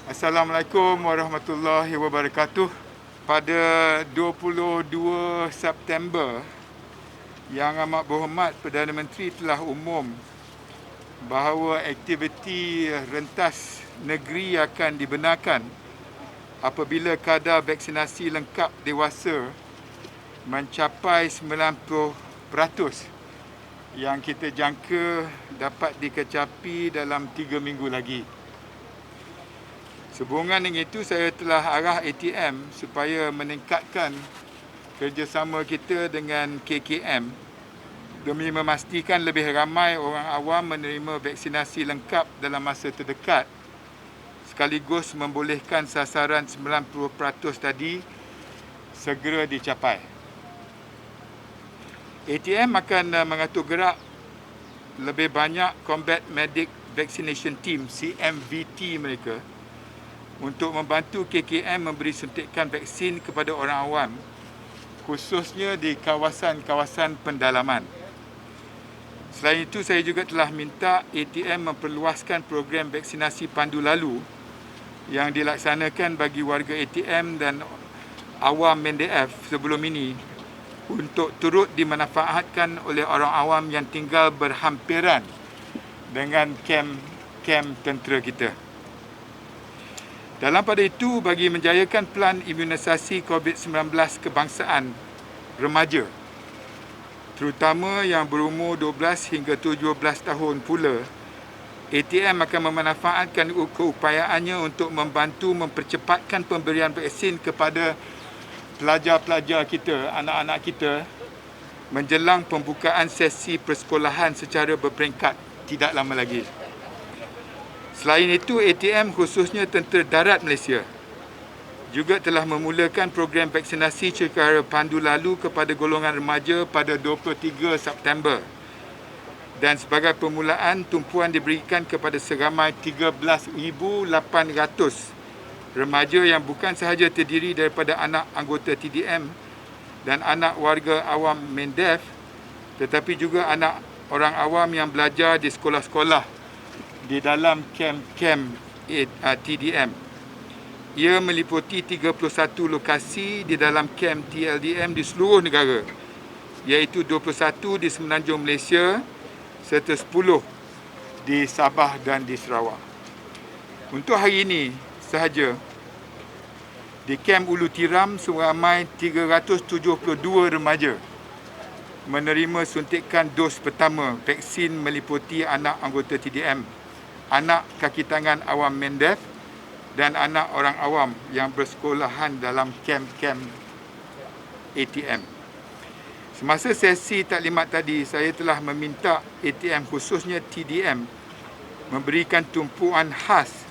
Assalamualaikum warahmatullahi wabarakatuh. Pada 22 September, Yang Amat Berhormat Perdana Menteri telah umum bahawa aktiviti rentas negeri akan dibenarkan apabila kadar vaksinasi lengkap dewasa mencapai 90%, yang kita jangka dapat dikecapi dalam 3 minggu lagi. Sehubungan dengan itu, saya telah arah ATM supaya meningkatkan kerjasama kita dengan KKM demi memastikan lebih ramai orang awam menerima vaksinasi lengkap dalam masa terdekat, sekaligus membolehkan sasaran 90% tadi segera dicapai. ATM akan mengatur gerak lebih banyak Combat Medic Vaccination Team (CMVT) mereka untuk membantu KKM memberi suntikan vaksin kepada orang awam, khususnya di kawasan-kawasan pendalaman. Selain itu, saya juga telah minta ATM memperluaskan program vaksinasi pandu lalu yang dilaksanakan bagi warga ATM dan awam MNDF sebelum ini untuk turut dimanfaatkan oleh orang awam yang tinggal berhampiran dengan kem tentera kita. Dalam pada itu, bagi menjayakan pelan imunisasi COVID-19 kebangsaan remaja, terutama yang berumur 12 hingga 17 tahun pula, ATM akan memanfaatkan keupayaannya untuk membantu mempercepatkan pemberian vaksin kepada pelajar-pelajar kita, anak-anak kita, menjelang pembukaan sesi persekolahan secara berperingkat tidak lama lagi. Selain itu, ATM khususnya Tentera Darat Malaysia juga telah memulakan program vaksinasi secara pandu lalu kepada golongan remaja pada 23 September. Dan sebagai permulaan, tumpuan diberikan kepada seramai 13,800 remaja yang bukan sahaja terdiri daripada anak anggota TDM dan anak warga awam MNDF, tetapi juga anak orang awam yang belajar di sekolah-sekolah di dalam kem TDM. Ia meliputi 31 lokasi di dalam kem TLDM di seluruh negara, iaitu 21 di Semenanjung Malaysia serta 10 di Sabah dan di Sarawak. Untuk hari ini sahaja, di kem Ulu Tiram seramai 372 remaja menerima suntikan dos pertama vaksin meliputi anak anggota TDM, anak kaki tangan awam MNDF dan anak orang awam yang bersekolahan dalam kem-kem ATM. Semasa sesi taklimat tadi, saya telah meminta ATM khususnya TDM memberikan tumpuan khas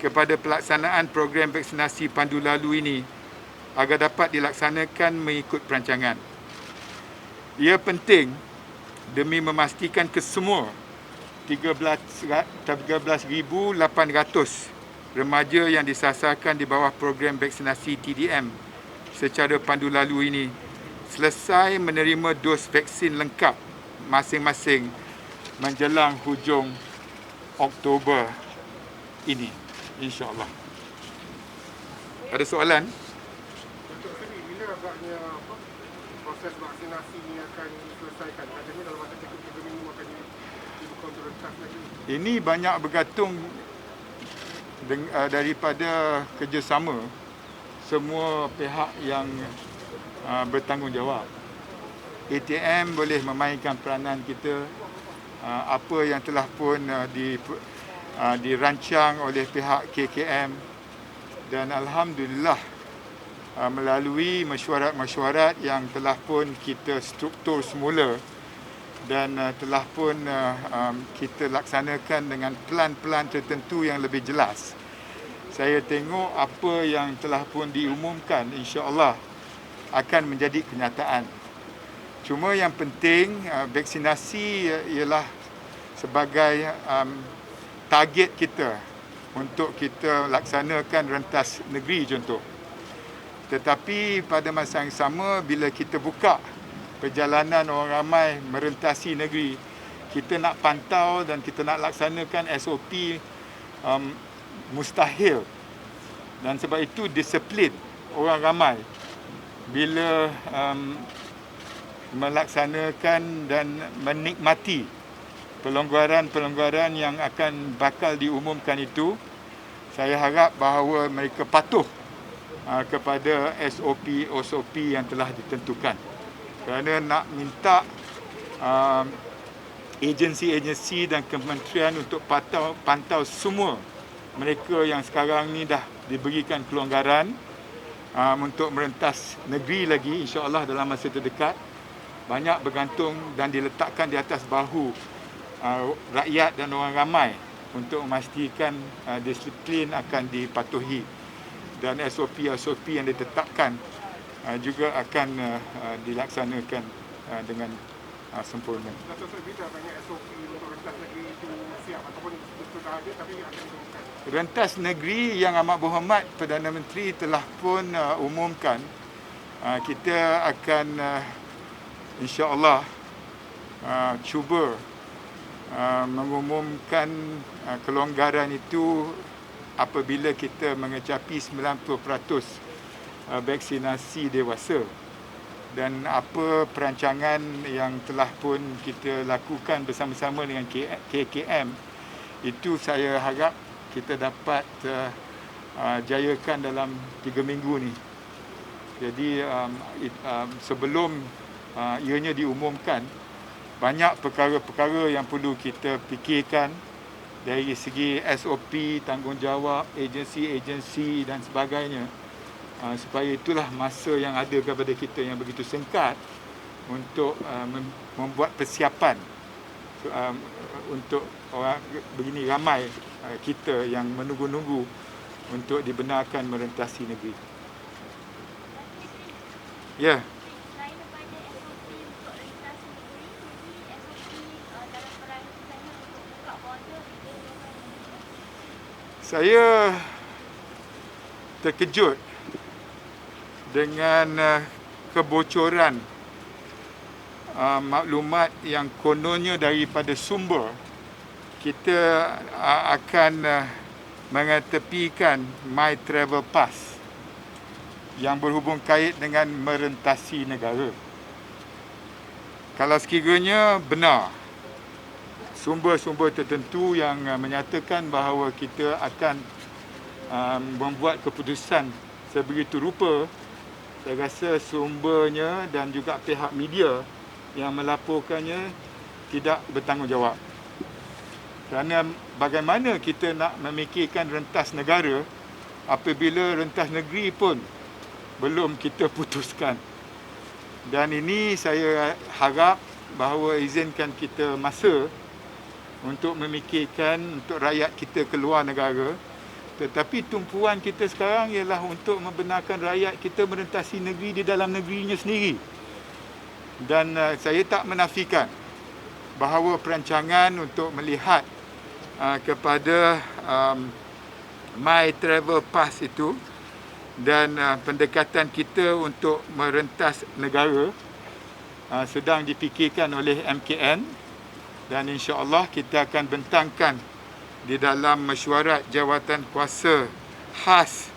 kepada pelaksanaan program vaksinasi pandu lalu ini agar dapat dilaksanakan mengikut perancangan. Ia penting demi memastikan kesemua 13,800 remaja yang disasarkan di bawah program vaksinasi TDM secara pandu lalu ini selesai menerima dos vaksin lengkap masing-masing menjelang hujung Oktober ini, insya-Allah. Ada soalan? Untuk sini, bila agaknya proses vaksinasi ini akan diselesaikan? Katanya dalam masa 3 minggu akan dibuka untuk rentas lagi. Ini banyak bergantung daripada kerjasama semua pihak yang bertanggungjawab. ATM boleh memainkan peranan kita, apa yang telah pun dirancang oleh pihak KKM, dan alhamdulillah melalui mesyuarat-mesyuarat yang telah pun kita struktur semula dan telah pun kita laksanakan dengan pelan-pelan tertentu yang lebih jelas. Saya tengok apa yang telah pun diumumkan insya-Allah akan menjadi kenyataan. Cuma yang penting vaksinasi ialah sebagai target kita untuk kita laksanakan rentas negeri contoh. Tetapi pada masa yang sama, bila kita buka perjalanan orang ramai merentasi negeri, kita nak pantau dan kita nak laksanakan SOP mustahil Dan sebab itu disiplin orang ramai bila melaksanakan dan menikmati pelonggaran-pelonggaran yang akan bakal diumumkan itu. Saya harap bahawa mereka patuh kepada SOP yang telah ditentukan. Kerana nak minta agensi-agensi dan kementerian untuk pantau semua mereka yang sekarang ni dah diberikan kelonggaran untuk merentas negeri lagi, insya-Allah dalam masa terdekat, banyak bergantung dan diletakkan di atas bahu rakyat dan orang ramai untuk memastikan disiplin akan dipatuhi dan SOP yang ditetapkan juga akan dilaksanakan dengan sempurna. Datuk Seri, bila banyak SOP untuk rentas negeri itu siap ataupun sudah ada tapi akan diumumkan? Rentas negeri yang amat berhormat Perdana Menteri telah pun umumkan. Kita akan insya-Allah cuba mengumumkan kelonggaran itu apabila kita mengecapi 90% vaksinasi dewasa. Dan apa perancangan yang telah pun kita lakukan bersama-sama dengan KKM, itu saya harap kita dapat jayakan dalam 3 minggu ni. Jadi sebelum ianya diumumkan, banyak perkara-perkara yang perlu kita fikirkan dari segi SOP, tanggungjawab, agensi-agensi dan sebagainya. Supaya itulah masa yang ada kepada kita yang begitu singkat untuk membuat persiapan untuk orang begini ramai kita yang menunggu-nunggu untuk dibenarkan merentasi negeri. Ya. Saya terkejut dengan kebocoran maklumat yang kononnya daripada sumber kita akan mengetepikan My Travel Pass yang berhubung kait dengan merentasi negara. Kalau sekiranya benar sumber-sumber tertentu yang menyatakan bahawa kita akan membuat keputusan sebegitu rupa, saya rasa sumbernya dan juga pihak media yang melaporkannya tidak bertanggungjawab. Kerana bagaimana kita nak memikirkan rentas negara apabila rentas negeri pun belum kita putuskan. Dan ini saya harap bahawa izinkan kita masa untuk memikirkan untuk rakyat kita keluar negara. Tetapi tumpuan kita sekarang ialah untuk membenarkan rakyat kita merentasi negeri di dalam negerinya sendiri. Dan saya tak menafikan bahawa perancangan untuk melihat kepada My Travel Pass itu dan pendekatan kita untuk merentas negara sedang dipikirkan oleh MKN dan insya-Allah kita akan bentangkan di dalam mesyuarat jawatan kuasa khas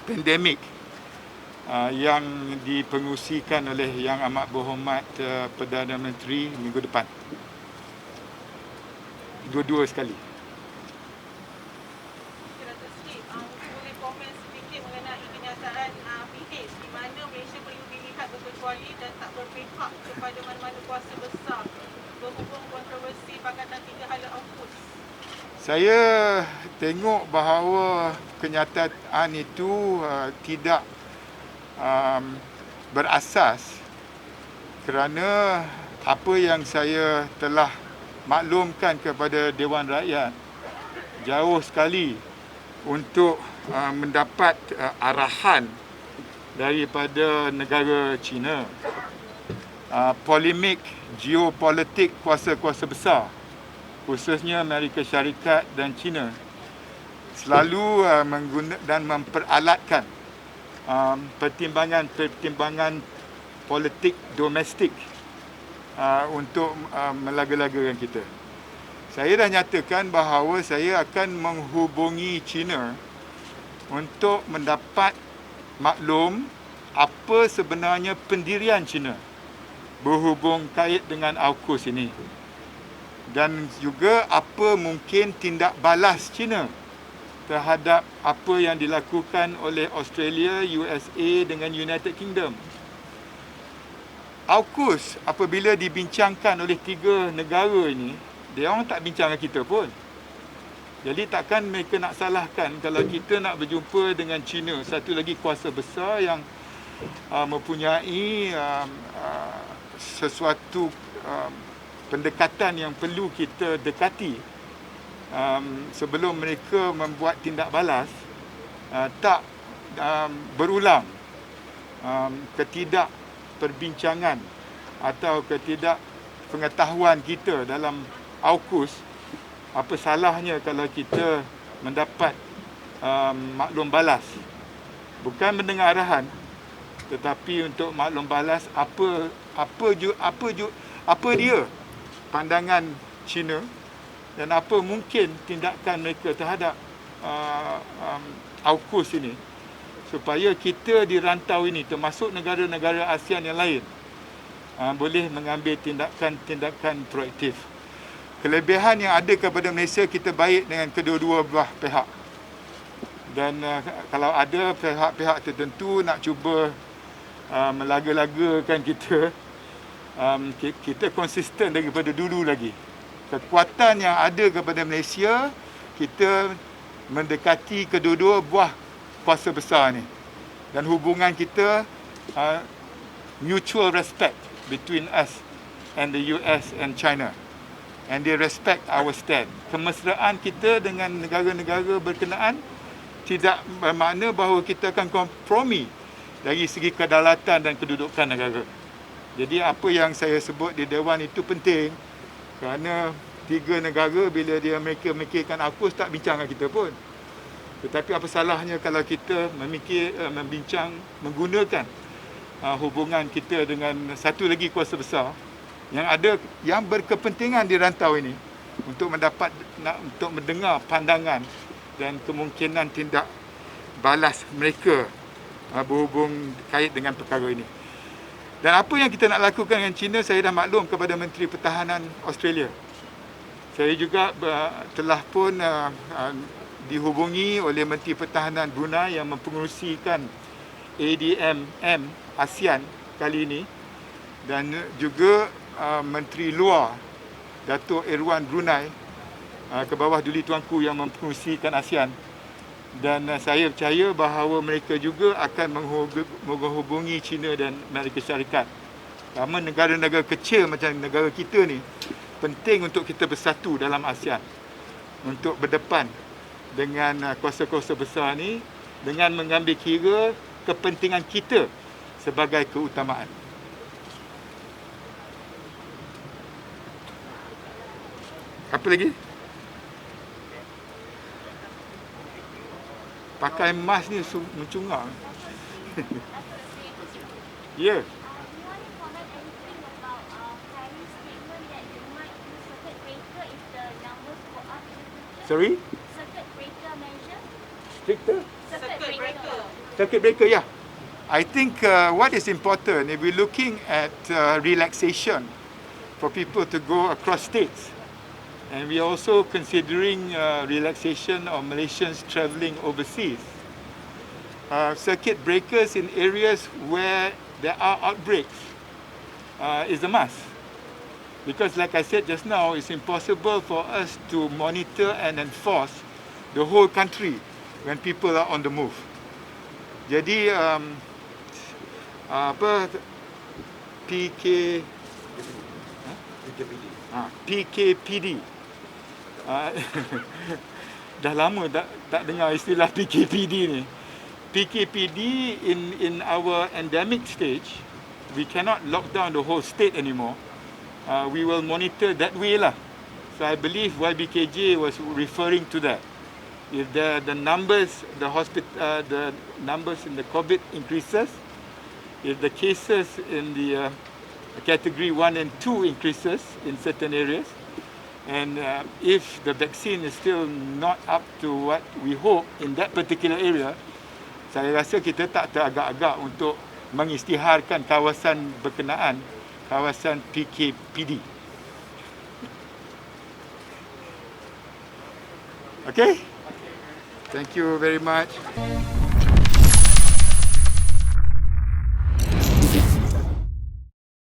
pandemik yang dipengusikan oleh Yang Amat Berhormat Perdana Menteri minggu depan. Dua-dua sekali. Boleh komen sedikit mengenai kenyataan PH di mana Malaysia perlu dilihat berkecuali dan tak berpihak kepada mana-mana kuasa besar berhubung kontroversi Pakatan 3 Hala AUKUS. Saya tengok bahawa kenyataan itu tidak berasas kerana apa yang saya telah maklumkan kepada Dewan Rakyat jauh sekali untuk mendapat arahan daripada negara China. Polemik geopolitik kuasa-kuasa besar khususnya Amerika Syarikat dan China selalu menggunakan dan memperalatkan pertimbangan politik domestik untuk melaga-lagakan kita. Saya dah nyatakan bahawa saya akan menghubungi China untuk mendapat maklum apa sebenarnya pendirian China berhubung kait dengan AUKUS ini. Dan juga apa mungkin tindak balas China terhadap apa yang dilakukan oleh Australia, USA dengan United Kingdom. AUKUS apabila dibincangkan oleh 3 negara ini, dia orang tak bincang dengan kita pun. Jadi takkan mereka nak salahkan kalau kita nak berjumpa dengan China, satu lagi kuasa besar yang mempunyai sesuatu pendekatan yang perlu kita dekati sebelum mereka membuat tindak balas, tak berulang ketidakperbincangan atau ketidakpengetahuan kita dalam AUKUS. Apa salahnya kalau kita mendapat maklum balas, bukan mendengar arahan, tetapi untuk maklum balas apa dia pandangan China dan apa mungkin tindakan mereka terhadap AUKUS ini, supaya kita di rantau ini termasuk negara-negara ASEAN yang lain boleh mengambil tindakan proaktif. Kelebihan yang ada kepada Malaysia, kita baik dengan kedua-dua belah pihak. Dan kalau ada pihak-pihak tertentu nak cuba melaga-lagakan kita, kita konsisten daripada dulu lagi. Kekuatan yang ada kepada Malaysia, kita mendekati kedua-dua buah kuasa besar ni. Dan hubungan kita mutual respect between us and the US and China. And they respect our stand. Kemesraan kita dengan negara-negara berkenaan tidak bermakna bahawa kita akan kompromi dari segi kedaulatan dan kedudukan negara. Jadi apa yang saya sebut di Dewan itu penting, kerana 3 negara bila mereka memikirkan AUKUS tak bincang dengan kita pun. Tetapi apa salahnya kalau kita membincang menggunakan hubungan kita dengan satu lagi kuasa besar yang berkepentingan di rantau ini untuk untuk mendengar pandangan dan kemungkinan tindak balas mereka berhubung kait dengan perkara ini. Dan apa yang kita nak lakukan dengan China, saya dah maklum kepada Menteri Pertahanan Australia. Saya juga telah pun dihubungi oleh Menteri Pertahanan Brunei yang mempengerusikan ADMM ASEAN kali ini, dan juga Menteri Luar Datuk Irwan Brunei ke bawah Duli Tuanku yang mempengerusikan ASEAN. Dan saya percaya bahawa mereka juga akan menghubungi China dan Amerika Syarikat. Kerana negara-negara kecil macam negara kita ni, penting untuk kita bersatu dalam ASEAN untuk berdepan dengan kuasa-kuasa besar ni dengan mengambil kira kepentingan kita sebagai keutamaan. Apa lagi? Pakai mask ni mencungang. Ya. Sorry? Circuit breaker measure? Circuit breaker, yeah. I think what is important, if we're looking at relaxation for people to go across states, and we're also considering relaxation of Malaysians travelling overseas. Circuit breakers in areas where there are outbreaks is a must. Because like I said just now, it's impossible for us to monitor and enforce the whole country when people are on the move. Jadi PKPD. Dah lama tak dengar istilah PKPD ni. PKPD in our endemic stage, we cannot lock down the whole state anymore. We will monitor that way lah. So I believe YBKJ was referring to that. If the numbers, the numbers in the COVID increases, if the cases in the category 1 and 2 increases in certain areas, And if the vaccine is still not up to what we hope in that particular area, saya rasa kita tak teragak-agak untuk mengisytiharkan kawasan berkenaan, kawasan PKPD. Okay? Thank you very much.